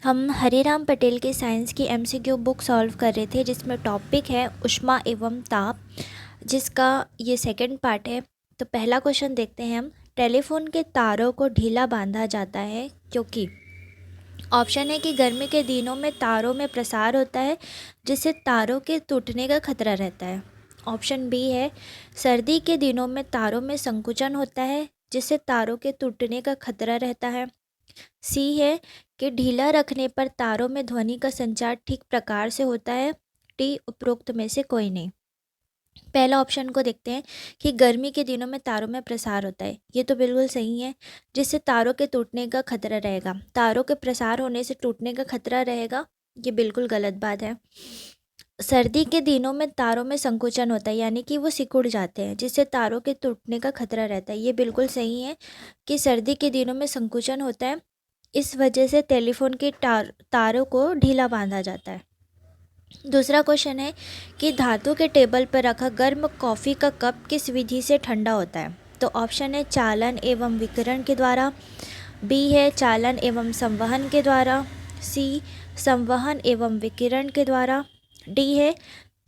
हम हरिराम पटेल के साइंस की एमसीक्यू बुक सॉल्व कर रहे थे, जिसमें टॉपिक है ऊष्मा एवं ताप, जिसका ये सेकंड पार्ट है। तो पहला क्वेश्चन देखते हैं हम। टेलीफोन के तारों को ढीला बांधा जाता है क्योंकि ऑप्शन है कि गर्मी के दिनों में तारों में प्रसार होता है, जिससे तारों के टूटने का खतरा रहता है। ऑप्शन बी है सर्दी के दिनों में तारों में संकुचन होता है, जिससे तारों के टूटने का खतरा रहता है। सी है कि ढीला रखने पर तारों में ध्वनि का संचार ठीक प्रकार से होता है। डी उपरोक्त में से कोई नहीं। पहला ऑप्शन को देखते हैं कि गर्मी के दिनों में तारों में प्रसार होता है। ये तो बिल्कुल सही है, जिससे तारों के टूटने का खतरा रहेगा। तारों के प्रसार होने से टूटने का खतरा रहेगा, ये बिल्कुल गलत बात है। सर्दी के दिनों में तारों में संकुचन होता है, यानी कि वो सिकुड़ जाते हैं, जिससे तारों के टूटने का खतरा रहता है। ये बिल्कुल सही है कि सर्दी के दिनों में संकुचन होता है, इस वजह से टेलीफोन के तारों को ढीला बांधा जाता है। दूसरा क्वेश्चन है कि धातु के टेबल पर रखा गर्म कॉफ़ी का कप किस विधि से ठंडा होता है। तो ऑप्शन है चालन एवं विकिरण के द्वारा, बी है चालन एवं संवहन के द्वारा, सी संवहन एवं विकिरण के द्वारा, डी है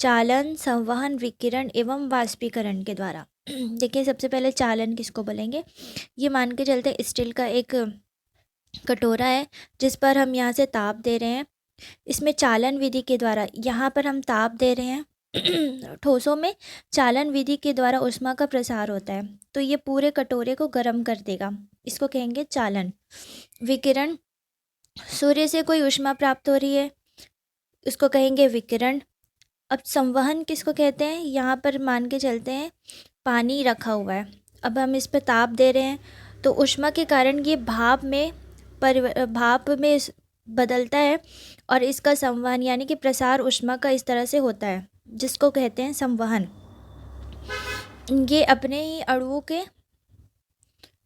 चालन संवहन विकिरण एवं वाष्पीकरण के द्वारा। देखिए, सबसे पहले चालन किसको बोलेंगे। ये मान के चलते स्टील का एक कटोरा है, जिस पर हम यहाँ से ताप दे रहे हैं। इसमें चालन विधि के द्वारा यहाँ पर हम ताप दे रहे हैं। ठोसों में चालन विधि के द्वारा ऊष्मा का प्रसार होता है, तो ये पूरे कटोरे को गर्म कर देगा। इसको कहेंगे चालन। विकिरण, सूर्य से कोई ऊष्मा प्राप्त हो रही है, उसको कहेंगे विकिरण। अब संवहन किसको कहते हैं, यहाँ पर मान के चलते हैं पानी रखा हुआ है, अब हम इस पर ताप दे रहे हैं, तो ऊष्मा के कारण ये भाप में बदलता है, और इसका संवहन यानी कि प्रसार ऊष्मा का इस तरह से होता है, जिसको कहते हैं संवहन। ये अपने ही अणुओं के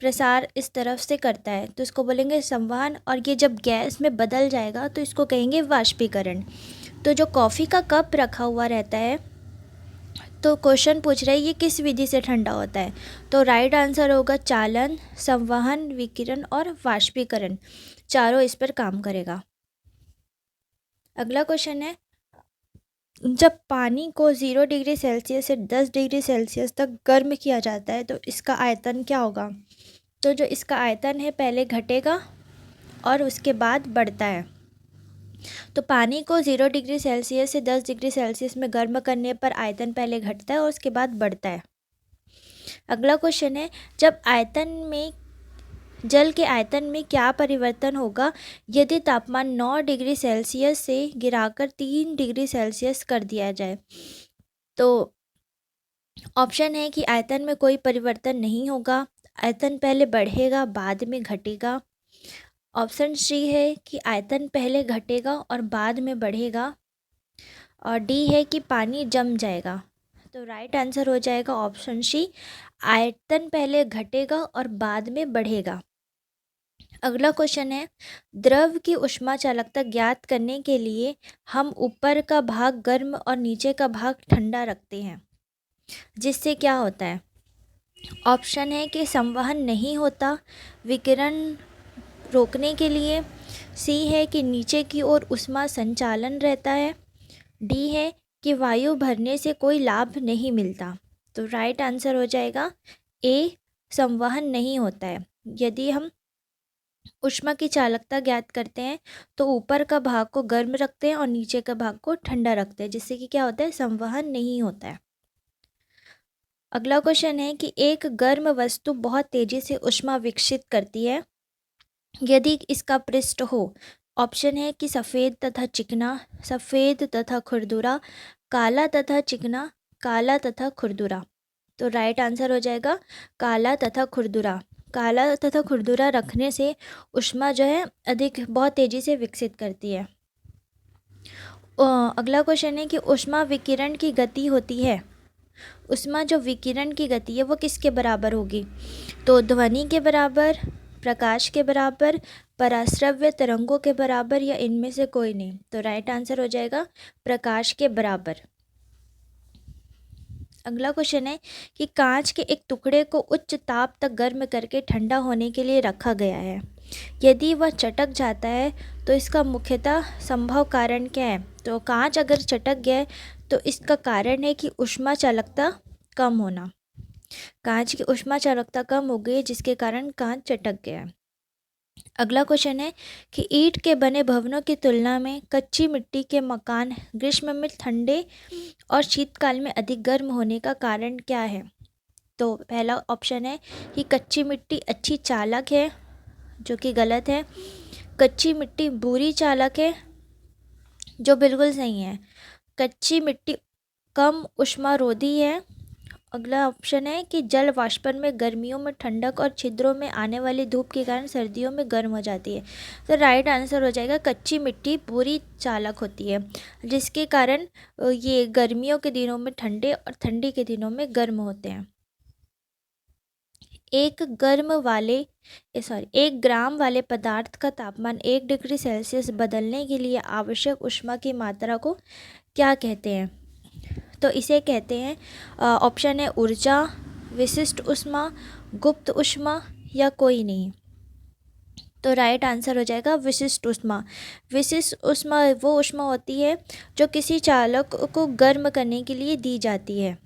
प्रसार इस तरफ से करता है, तो इसको बोलेंगे संवहन। और ये जब गैस में बदल जाएगा तो इसको कहेंगे वाष्पीकरण। तो जो कॉफ़ी का कप रखा हुआ रहता है, तो क्वेश्चन पूछ रहा है ये किस विधि से ठंडा होता है, तो राइट आंसर होगा चालन, संवहन, विकिरण और वाष्पीकरण, चारों इस पर काम करेगा। अगला क्वेश्चन है, जब पानी को 0 डिग्री सेल्सियस से 10 डिग्री सेल्सियस तक गर्म किया जाता है, तो इसका आयतन क्या होगा। तो जो इसका आयतन है पहले घटेगा और उसके बाद बढ़ता है। तो पानी को 0 डिग्री सेल्सियस से 10 डिग्री सेल्सियस में गर्म करने पर आयतन पहले घटता है और उसके बाद बढ़ता है। अगला क्वेश्चन है, जल के आयतन में क्या परिवर्तन होगा यदि तापमान 9 डिग्री सेल्सियस से गिराकर 3 डिग्री सेल्सियस कर दिया जाए। तो ऑप्शन है कि आयतन में कोई परिवर्तन नहीं होगा, आयतन पहले बढ़ेगा बाद में घटेगा। ऑप्शन सी है कि आयतन पहले घटेगा और बाद में बढ़ेगा। और डी है कि पानी जम जाएगा। तो राइट आंसर हो जाएगा ऑप्शन सी, आयतन पहले घटेगा और बाद में बढ़ेगा। अगला क्वेश्चन है, द्रव की ऊष्मा चालकता ज्ञात करने के लिए हम ऊपर का भाग गर्म और नीचे का भाग ठंडा रखते हैं, जिससे क्या होता है। ऑप्शन है कि संवहन नहीं होता, विकिरण रोकने के लिए, सी है कि नीचे की ओर ऊष्मा संचालन रहता है, डी है कि वायु भरने से कोई लाभ नहीं मिलता। तो राइट आंसर हो जाएगा ए, संवहन नहीं होता है। यदि हम ऊष्मा की चालकता ज्ञात करते हैं तो ऊपर का भाग को गर्म रखते हैं और नीचे का भाग को ठंडा रखते हैं, जिससे कि क्या होता है, संवहन नहीं होता है। अगला क्वेश्चन है कि एक गर्म वस्तु बहुत तेजी से ऊष्मा विकसित करती है यदि इसका पृष्ठ हो। ऑप्शन है कि सफ़ेद तथा चिकना, सफ़ेद तथा खुरदुरा, काला तथा चिकना, काला तथा खुरदुरा। तो राइट आंसर हो जाएगा काला तथा खुरदुरा। काला तथा खुरदुरा रखने से ऊष्मा जो है अधिक बहुत तेज़ी से विकसित करती है। अगला क्वेश्चन है कि ऊष्मा विकिरण की गति होती है, ऊष्मा जो विकिरण की गति है वो किसके बराबर होगी। तो ध्वनि के बराबर, प्रकाश के बराबर, पराश्रव्य तरंगों के बराबर, या इनमें से कोई नहीं। तो राइट आंसर हो जाएगा प्रकाश के बराबर। अगला क्वेश्चन है कि कांच के एक टुकड़े को उच्च ताप तक गर्म करके ठंडा होने के लिए रखा गया है, यदि वह चटक जाता है तो इसका मुख्यतः संभव कारण क्या है? तो कांच अगर चटक गया है तो इसका कारण है कि ऊष्मा चालकता कम होना। कांच की ऊष्मा चालकता कम हो गई जिसके कारण कांच चटक गया है। अगला क्वेश्चन है कि ईंट के बने भवनों की तुलना में कच्ची मिट्टी के मकान ग्रीष्म में ठंडे और शीतकाल में अधिक गर्म होने का कारण क्या है? तो पहला ऑप्शन है कि कच्ची मिट्टी अच्छी चालक है, जो कि गलत है। कच्ची मिट्टी बुरी चालक है, जो बिल्कुल सही है। कच्ची मिट्टी कम ऊष्मारोधी है। अगला ऑप्शन है कि जल वाष्पन में गर्मियों में ठंडक और छिद्रों में आने वाली धूप के कारण सर्दियों में गर्म हो जाती है। तो राइट आंसर हो जाएगा कच्ची मिट्टी बुरी चालक होती है, जिसके कारण ये गर्मियों के दिनों में ठंडे और ठंडी के दिनों में गर्म होते हैं। एक ग्राम वाले पदार्थ का तापमान 1 डिग्री सेल्सियस बदलने के लिए आवश्यक ऊष्मा की मात्रा को क्या कहते हैं? तो इसे कहते हैं, ऑप्शन है ऊर्जा, विशिष्ट ऊष्मा, गुप्त ऊष्मा या कोई नहीं। तो राइट आंसर हो जाएगा विशिष्ट ऊष्मा। विशिष्ट ऊष्मा वो ऊष्मा होती है जो किसी चालक को गर्म करने के लिए दी जाती है,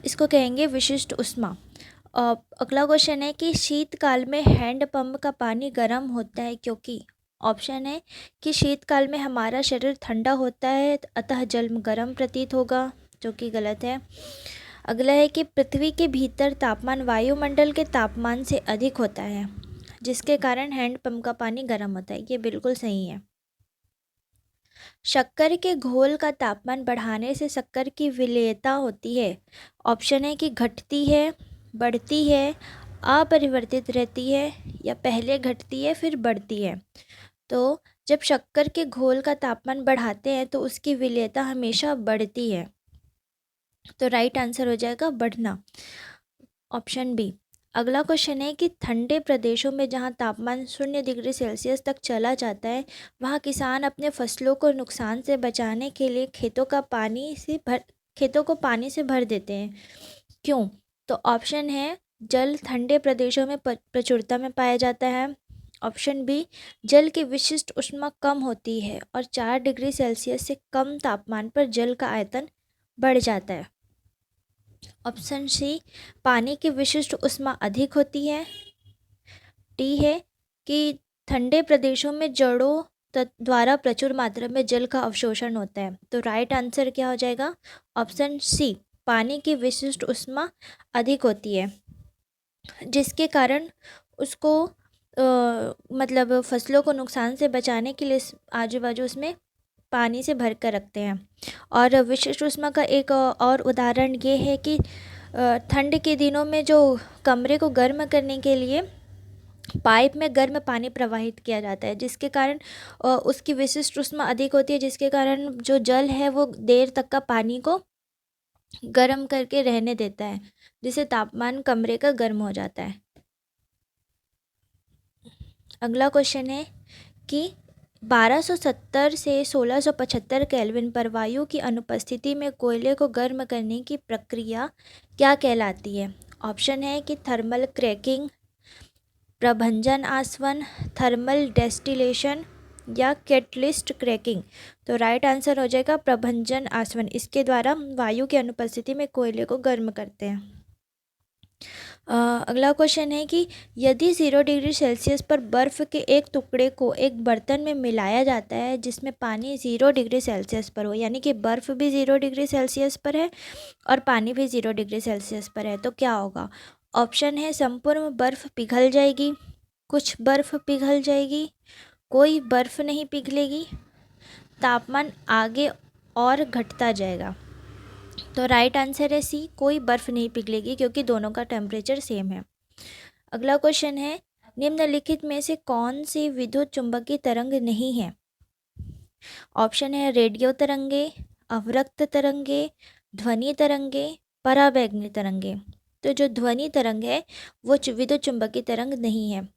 इसको कहेंगे विशिष्ट ऊष्मा। अगला क्वेश्चन है कि शीतकाल में हैंडपंप का पानी गर्म होता है क्योंकि? ऑप्शन है कि शीतकाल में हमारा शरीर ठंडा होता है अतः जल गर्म प्रतीत होगा, जो कि गलत है। अगला है कि पृथ्वी के भीतर तापमान वायुमंडल के तापमान से अधिक होता है, जिसके कारण हैंडपंप का पानी गर्म होता है, ये बिल्कुल सही है। शक्कर के घोल का तापमान बढ़ाने से शक्कर की विलेयता होती है। ऑप्शन है कि घटती है, बढ़ती है, अपरिवर्तित रहती है या पहले घटती है फिर बढ़ती है। तो जब शक्कर के घोल का तापमान बढ़ाते हैं तो उसकी विलेयता हमेशा बढ़ती है। तो राइट आंसर हो जाएगा बढ़ना, ऑप्शन बी। अगला क्वेश्चन है कि ठंडे प्रदेशों में जहां तापमान 0 डिग्री सेल्सियस तक चला जाता है वहां किसान अपने फसलों को नुकसान से बचाने के लिए खेतों को पानी से भर देते हैं, क्यों? तो ऑप्शन है जल ठंडे प्रदेशों में प्रचुरता में पाया जाता है। ऑप्शन बी, जल की विशिष्ट ऊष्मा कम होती है और 4 डिग्री सेल्सियस से कम तापमान पर जल का आयतन बढ़ जाता है। ऑप्शन सी, पानी की विशिष्ट ऊष्मा अधिक होती है। डी है कि ठंडे प्रदेशों में जड़ों द्वारा प्रचुर मात्रा में जल का अवशोषण होता है। तो राइट आंसर क्या हो जाएगा? ऑप्शन सी, पानी की विशिष्ट ऊष्मा अधिक होती है, जिसके कारण उसको मतलब फसलों को नुकसान से बचाने के लिए आजू बाजू उसमें पानी से भर कर रखते हैं। और विशिष्ट ऊष्मा का एक और उदाहरण ये है कि ठंड के दिनों में जो कमरे को गर्म करने के लिए पाइप में गर्म पानी प्रवाहित किया जाता है, जिसके कारण उसकी विशिष्ट ऊष्मा अधिक होती है, जिसके कारण जो जल है वो देर तक का पानी को गर्म करके रहने देता है, जिससे तापमान कमरे का गर्म हो जाता है। अगला क्वेश्चन है कि 1270 से 1675 केल्विन पर वायु की अनुपस्थिति में कोयले को गर्म करने की प्रक्रिया क्या कहलाती है? ऑप्शन है कि थर्मल क्रैकिंग, प्रभंजन आसवन, थर्मल डेस्टिलेशन या कैटलिस्ट क्रैकिंग। तो राइट आंसर हो जाएगा प्रभंजन आसवन। इसके द्वारा वायु की अनुपस्थिति में कोयले को गर्म करते हैं। अगला क्वेश्चन है कि यदि 0 डिग्री सेल्सियस पर बर्फ़ के एक टुकड़े को एक बर्तन में मिलाया जाता है जिसमें पानी 0 डिग्री सेल्सियस पर हो, यानी कि बर्फ़ भी 0 डिग्री सेल्सियस पर है और पानी भी 0 डिग्री सेल्सियस पर है, तो क्या होगा? ऑप्शन है संपूर्ण बर्फ़ पिघल जाएगी, कुछ बर्फ़ पिघल जाएगी, कोई बर्फ़ नहीं पिघलेगी, तापमान आगे और घटता जाएगा। तो राइट आंसर है सी, कोई बर्फ़ नहीं पिघलेगी, क्योंकि दोनों का टेम्परेचर सेम है। अगला क्वेश्चन है निम्नलिखित में से कौन सी विद्युत चुंबकीय तरंग नहीं है? ऑप्शन है रेडियो तरंगे, अवरक्त तरंगे, ध्वनि तरंगे, पराबैंगनी तरंगे। तो जो ध्वनि तरंग है वो विद्युत चुंबकीय तरंग नहीं है।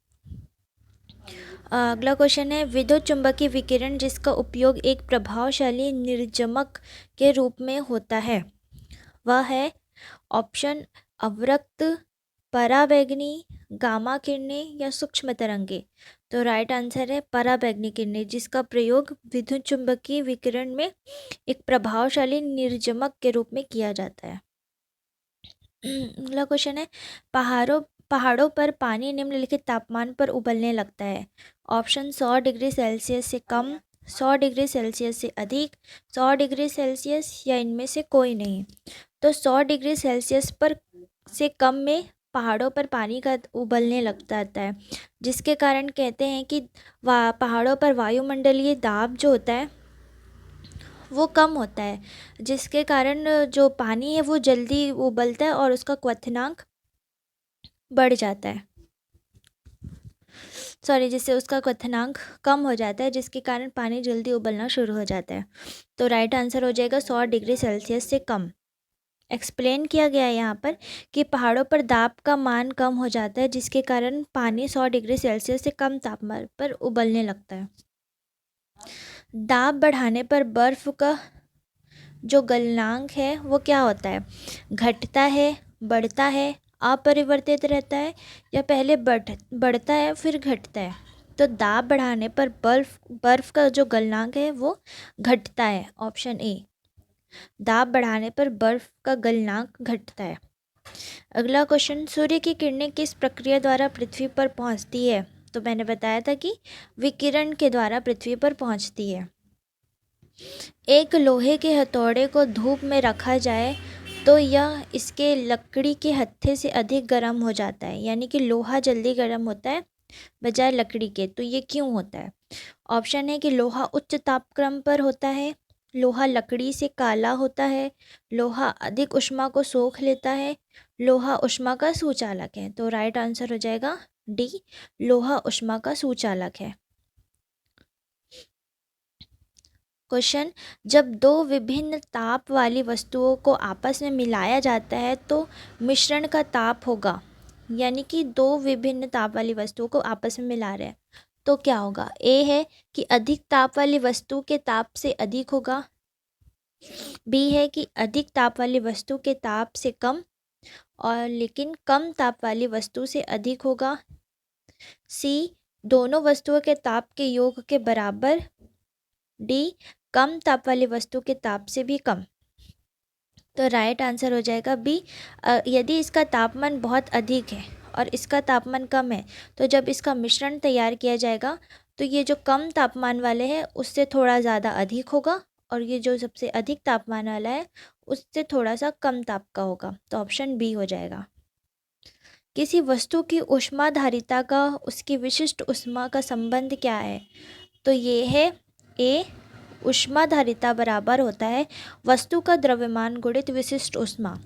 अगला क्वेश्चन है विद्युत चुंबकीय विकिरण जिसका उपयोग एक प्रभावशाली निर्जमक के रूप में होता है वह है? ऑप्शन अवरक्त, पराबैंगनी, गामा किरणें या सूक्ष्म तरंगे। तो राइट आंसर है पराबैंगनी किरणें, जिसका प्रयोग विद्युत चुंबकीय विकिरण में एक प्रभावशाली निर्जमक के रूप में किया जाता है। अगला क्वेश्चन है, पहाड़ों पर पानी निम्नलिखित तापमान पर उबलने लगता है। ऑप्शन 100 डिग्री सेल्सियस से कम, 100 डिग्री सेल्सियस से अधिक, 100 डिग्री सेल्सियस या इनमें से कोई नहीं। तो 100 डिग्री सेल्सियस पर से कम में पहाड़ों पर पानी का उबलने लगता है, जिसके कारण कहते हैं कि पहाड़ों पर वायुमंडलीय दाब जो होता है वो कम होता है, जिसके कारण जो पानी है वो जल्दी उबलता है और उसका क्वथनांक बढ़ जाता है। जिससे उसका क्वथनांक कम हो जाता है, जिसके कारण पानी जल्दी उबलना शुरू हो जाता है। तो राइट आंसर हो जाएगा 100 डिग्री सेल्सियस से कम। एक्सप्लेन किया गया है यहाँ पर कि पहाड़ों पर दाब का मान कम हो जाता है, जिसके कारण पानी 100 डिग्री सेल्सियस से कम तापमान पर उबलने लगता है। दाब बढ़ाने पर बर्फ का जो गलनांक है वो क्या होता है? घटता है, बढ़ता है, अपरिवर्तित रहता है या पहले बढ़ता है फिर घटता है? तो दाब बढ़ाने पर बर्फ का जो गलनांक है वो घटता है। ऑप्शन ए, दाब बढ़ाने पर बर्फ का गलनांक घटता है। अगला क्वेश्चन, सूर्य की किरणें किस प्रक्रिया द्वारा पृथ्वी पर पहुंचती है? तो मैंने बताया था कि विकिरण के द्वारा पृथ्वी पर पहुंचती है। एक लोहे के हथौड़े को धूप में रखा जाए तो यह इसके लकड़ी के हत्थे से अधिक गर्म हो जाता है, यानी कि लोहा जल्दी गर्म होता है बजाय लकड़ी के। तो ये क्यों होता है? ऑप्शन है कि लोहा उच्च तापक्रम पर होता है, लोहा लकड़ी से काला होता है, लोहा अधिक ऊष्मा को सोख लेता है, लोहा ऊष्मा का सुचालक है। तो राइट आंसर हो जाएगा डी, लोहा ऊष्मा का सुचालक है। क्वेश्चन, जब दो विभिन्न ताप वाली वस्तुओं को आपस में मिलाया जाता है तो मिश्रण का ताप होगा, यानी कि दो विभिन्न ताप वाली वस्तुओं को आपस में मिला रहे हैं तो क्या होगा? ए है कि अधिक ताप वाली वस्तु के ताप से अधिक होगा, बी है कि अधिक ताप वाली वस्तु के ताप से कम और लेकिन कम ताप वाली वस्तु से अधिक होगा, सी दोनों वस्तुओं के ताप के योग के बराबर, डी कम ताप वाली वस्तु के ताप से भी कम। तो राइट आंसर हो जाएगा बी, यदि इसका तापमान बहुत अधिक है और इसका तापमान कम है तो जब इसका मिश्रण तैयार किया जाएगा तो ये जो कम तापमान वाले हैं उससे थोड़ा ज़्यादा अधिक होगा और ये जो सबसे अधिक तापमान वाला है उससे थोड़ा सा कम ताप का होगा। तो ऑप्शन बी हो जाएगा। किसी वस्तु की ऊष्माधारिता का उसकी विशिष्ट ऊष्मा का संबंध क्या है? तो ये है ए, ऊष्माधारिता बराबर होता है वस्तु का द्रव्यमान गुणित विशिष्ट ऊष्मा।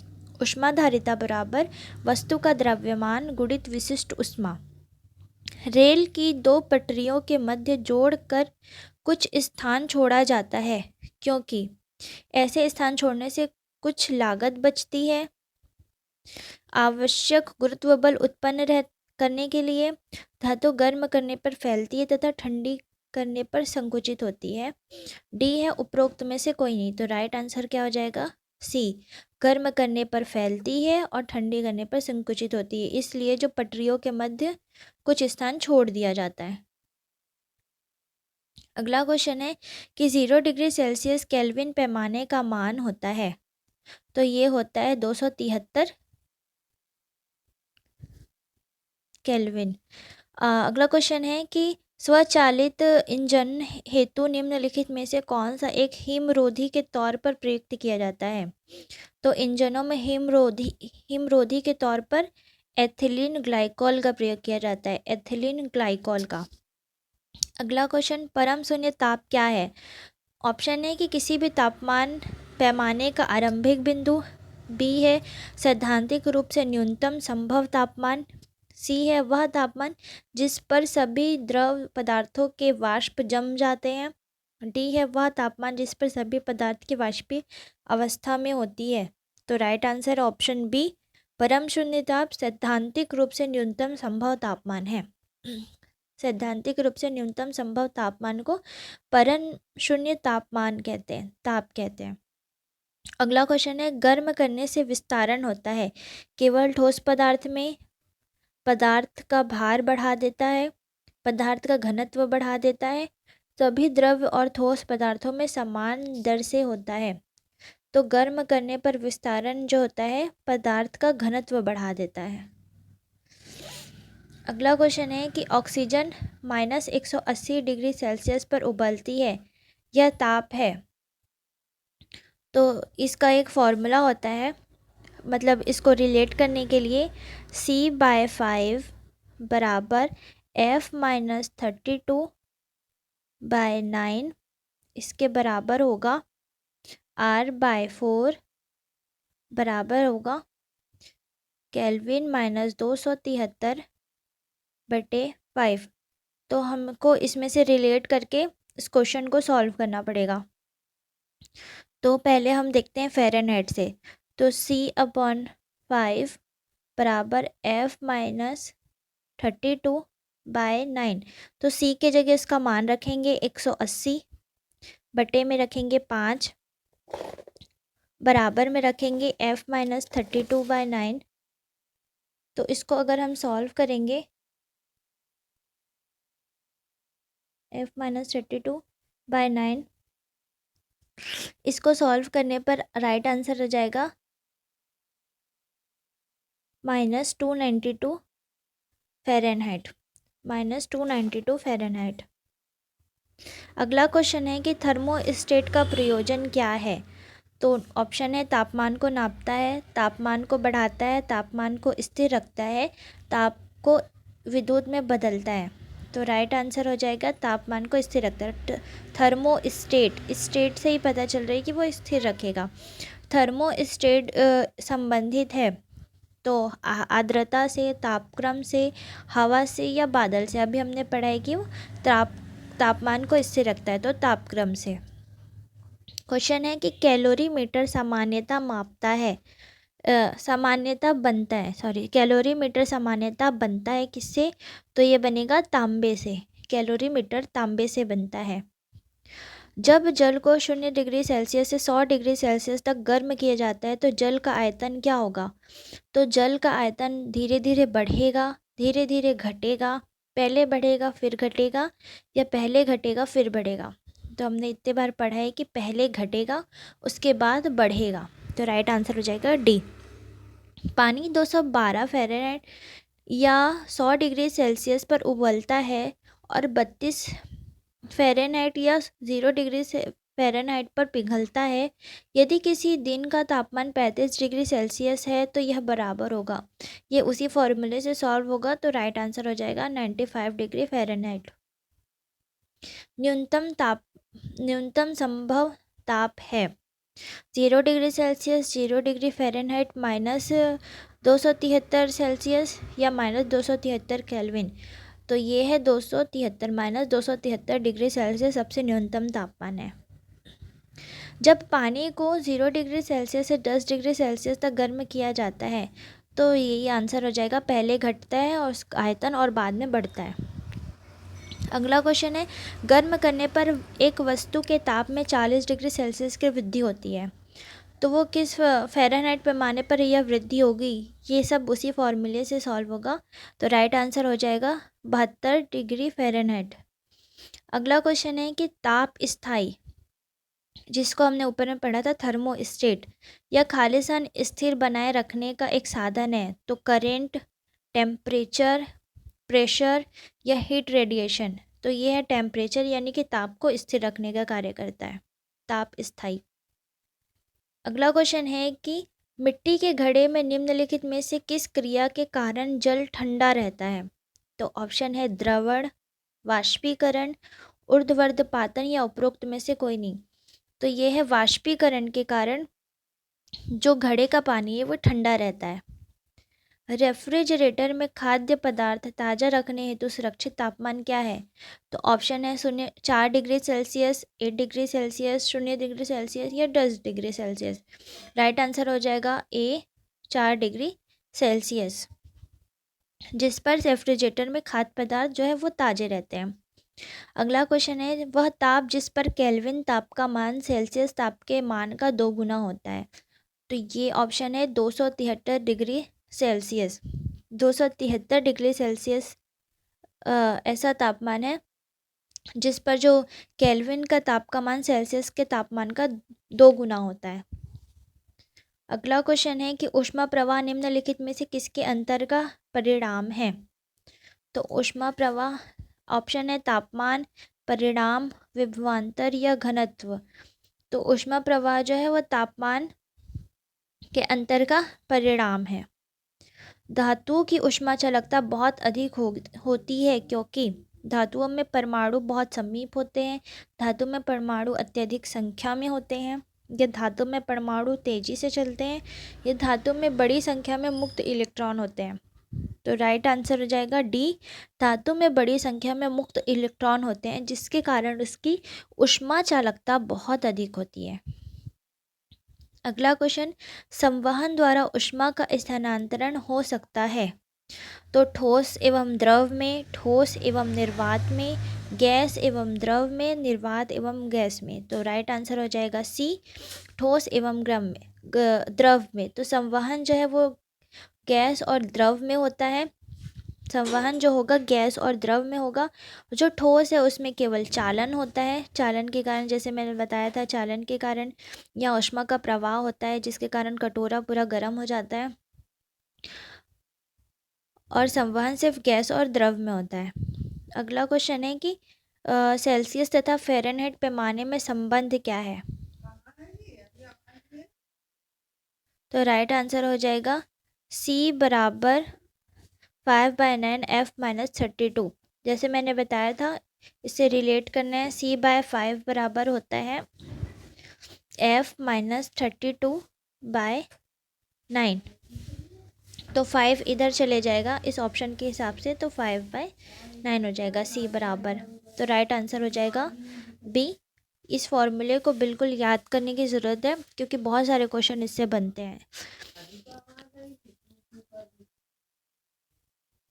ऊष्माधारिता बराबर वस्तु का द्रव्यमान गुणित विशिष्ट ऊष्मा। रेल की दो पटरियों के मध्य जोड़कर कुछ स्थान छोड़ा जाता है क्योंकि ऐसे स्थान छोड़ने से कुछ लागत बचती है, आवश्यक गुरुत्व बल उत्पन्न करने के लिए, धातु गर्म करने पर फैलती है तथा ठंडी करने पर संकुचित होती है। डी है उपरोक्त में से कोई नहीं। तो राइट आंसर क्या हो जाएगा? सी, गर्म करने पर फैलती है और ठंडी करने पर संकुचित होती है, इसलिए जो पटरियों के मध्य कुछ स्थान छोड़ दिया जाता है। अगला क्वेश्चन है कि 0 डिग्री सेल्सियस केल्विन पैमाने का मान होता है। तो ये होता है 273 केल्विन। अगला क्वेश्चन है कि स्वचालित इंजन हेतु निम्नलिखित में से कौन सा एक हिमरोधी के तौर पर प्रयुक्त किया जाता है? तो इंजनों में हिमरोधी के तौर पर एथिलीन ग्लाइकॉल का प्रयोग किया जाता है, एथिलीन ग्लाइकॉल का। अगला क्वेश्चन, परम शून्य ताप क्या है? ऑप्शन है कि किसी भी तापमान पैमाने का आरंभिक बिंदु, बी है सैद्धांतिक रूप से न्यूनतम संभव तापमान, सी है वह तापमान जिस पर सभी द्रव पदार्थों के वाष्प जम जाते हैं, डी है वह तापमान जिस पर सभी पदार्थ की वाष्पीय अवस्था में होती है। तो राइट आंसर ऑप्शन बी, परम शून्य ताप सैद्धांतिक रूप से न्यूनतम संभव तापमान है। सैद्धांतिक रूप से न्यूनतम संभव तापमान को परम शून्य तापमान कहते हैं, ताप कहते हैं। अगला क्वेश्चन है, गर्म करने से विस्तारण होता है केवल ठोस पदार्थ में, पदार्थ का भार बढ़ा देता है, पदार्थ का घनत्व बढ़ा देता है, सभी द्रव और ठोस पदार्थों में समान दर से होता है। तो गर्म करने पर विस्तारण जो होता है पदार्थ का घनत्व बढ़ा देता है। अगला क्वेश्चन है कि ऑक्सीजन -180 डिग्री सेल्सियस पर उबलती है, यह ताप है। तो इसका एक फॉर्मूला होता है, मतलब इसको रिलेट करने के लिए C/5 बराबर F-32/9 इसके बराबर होगा R/4 बराबर होगा केल्विन -273/5। तो हमको इसमें से रिलेट करके इस क्वेश्चन को सॉल्व करना पड़ेगा। तो पहले हम देखते हैं फ़ारेनहाइट से। तो C/5 बराबर F-32/9। तो C के जगह इसका मान रखेंगे 180, बटे में रखेंगे 5, बराबर में रखेंगे F-32/9। तो इसको अगर हम सॉल्व करेंगे F-32/9, इसको सॉल्व करने पर राइट आंसर हो जाएगा -292 फ़ारेनहाइट, -292 फ़ारेनहाइट। अगला क्वेश्चन है कि थर्मोस्टेट का प्रयोजन क्या है। तो ऑप्शन है तापमान को नापता है, तापमान को बढ़ाता है, तापमान को स्थिर रखता है, ताप को विद्युत में बदलता है। तो राइट आंसर हो जाएगा तापमान को स्थिर रखता है। थर्मोस्टेट, स्टेट से ही पता चल रहा है कि वो स्थिर रखेगा। थर्मोस्टेट संबंधित है तो आर्द्रता से, तापक्रम से, हवा से या बादल से। अभी हमने पढ़ा है कि वो तापमान को स्थिर रखता है तो तापक्रम से। क्वेश्चन है कि कैलोरीमीटर सामान्यता मापता है, सामान्यता बनता है, कैलोरीमीटर सामान्यता बनता है किससे। तो ये बनेगा तांबे से। कैलोरीमीटर तांबे से बनता है। जब जल को 0 डिग्री सेल्सियस से 100 डिग्री सेल्सियस तक गर्म किया जाता है तो जल का आयतन क्या होगा। तो जल का आयतन धीरे धीरे बढ़ेगा, धीरे धीरे घटेगा, पहले बढ़ेगा फिर घटेगा, या पहले घटेगा फिर बढ़ेगा। तो हमने इतने बार पढ़ा है कि पहले घटेगा उसके बाद बढ़ेगा। तो राइट आंसर हो जाएगा डी। पानी 212 फ़ारेनहाइट या 100 डिग्री सेल्सियस पर उबलता है और 32 फ़ारेनहाइट या 0 डिग्री फ़ारेनहाइट पर पिघलता है। यदि किसी दिन का तापमान 35 डिग्री सेल्सियस है तो यह बराबर होगा। ये उसी फॉर्मूले से सॉल्व होगा। तो राइट आंसर हो जाएगा 95 डिग्री फ़ारेनहाइट। न्यूनतम संभव ताप है 0 degree Celsius, 0 degree Fahrenheit, -273 Celsius या -273 केल्विन। तो ये है 273, -273 डिग्री सेल्सियस सबसे न्यूनतम तापमान है। जब पानी को 0 डिग्री सेल्सियस से 10 डिग्री सेल्सियस तक गर्म किया जाता है तो यही आंसर हो जाएगा, पहले घटता है और आयतन और बाद में बढ़ता है। अगला क्वेश्चन है गर्म करने पर एक वस्तु के ताप में 40 डिग्री सेल्सियस की वृद्धि होती है, तो वो किस फ़ारेनहाइट पैमाने पर यह वृद्धि होगी। ये सब उसी फॉर्मूले से सॉल्व होगा। तो राइट आंसर हो जाएगा 72 डिग्री फ़ारेनहाइट। अगला क्वेश्चन है कि ताप स्थायी, जिसको हमने ऊपर में पढ़ा था थर्मोस्टेट, या खालिसान स्थिर बनाए रखने का एक साधन है। तो करेंट, टेम्परेचर, प्रेशर या हीट रेडिएशन। तो ये है टेम्परेचर, यानी कि ताप को स्थिर रखने का कार्य करता है ताप स्थायी। अगला क्वेश्चन है कि मिट्टी के घड़े में निम्नलिखित में से किस क्रिया के कारण जल ठंडा रहता है। तो ऑप्शन है द्रवण, वाष्पीकरण, ऊर्ध्वपातन या उपरोक्त में से कोई नहीं। तो ये है वाष्पीकरण के कारण जो घड़े का पानी है वो ठंडा रहता है। रेफ्रिजरेटर में खाद्य पदार्थ ताज़ा रखने हेतु सुरक्षित तापमान क्या है। तो ऑप्शन है 4 degree Celsius, 8 degree Celsius, 0 degree Celsius या 10 डिग्री सेल्सियस। राइट आंसर हो जाएगा ए, 4 डिग्री सेल्सियस, जिस पर रेफ्रिजरेटर में खाद्य पदार्थ जो है वो ताज़े रहते हैं। अगला क्वेश्चन है वह ताप जिस पर केल्विन ताप का मान सेल्सियस ताप के मान का 2 गुना होता है। तो ये ऑप्शन है 273 डिग्री सेल्सियस, 273 डिग्री सेल्सियस ऐसा तापमान है जिस पर जो केल्विन का ताप का मान सेल्सियस के तापमान का 2 गुना होता है। अगला क्वेश्चन है कि ऊष्मा प्रवाह निम्नलिखित में से किसके अंतर का परिणाम है। तो ऊष्मा प्रवाह ऑप्शन है तापमान, परिणाम, विभवांतर या घनत्व। तो ऊष्मा प्रवाह जो है वह तापमान के अंतर का परिणाम है। धातुओं की ऊष्मा चालकता बहुत अधिक होती है क्योंकि धातुओं में परमाणु बहुत समीप होते हैं, धातु में परमाणु अत्यधिक संख्या में होते हैं, ये धातु में परमाणु तेजी से चलते हैं, ये धातु में बड़ी संख्या में मुक्त इलेक्ट्रॉन होते हैं। तो राइट आंसर हो जाएगा डी, धातु में बड़ी संख्या में मुक्त इलेक्ट्रॉन होते हैं जिसके कारण उसकी ऊष्मा चालकता बहुत अधिक होती है। अगला क्वेश्चन, संवहन द्वारा ऊष्मा का स्थानांतरण हो सकता है। तो ठोस एवं द्रव में, ठोस एवं निर्वात में, गैस एवं द्रव में, निर्वात एवं गैस में। तो राइट आंसर हो जाएगा सी, ठोस एवं द्रव में। तो संवहन जो है वो गैस और द्रव में होता है, संवहन जो होगा गैस और द्रव में होगा। जो ठोस है उसमें केवल चालन होता है, चालन के कारण, जैसे मैंने बताया था, चालन के कारण या ऊष्मा का प्रवाह होता है जिसके कारण कटोरा पूरा गर्म हो जाता है। और संवहन सिर्फ गैस और द्रव में होता है। अगला क्वेश्चन है कि सेल्सियस तथा फ़ारेनहाइट पैमाने में संबंध क्या है। तो राइट आंसर हो जाएगा सी बराबर 5/9 F-32। जैसे मैंने बताया था, इससे रिलेट करना है। C/5 बराबर होता है F-32/9। तो 5 इधर चले जाएगा इस ऑप्शन के हिसाब से, तो 5/9 हो जाएगा C बराबर। तो राइट आंसर हो जाएगा बी। इस फॉर्मूले को बिल्कुल याद करने की ज़रूरत है क्योंकि बहुत सारे क्वेश्चन इससे बनते हैं।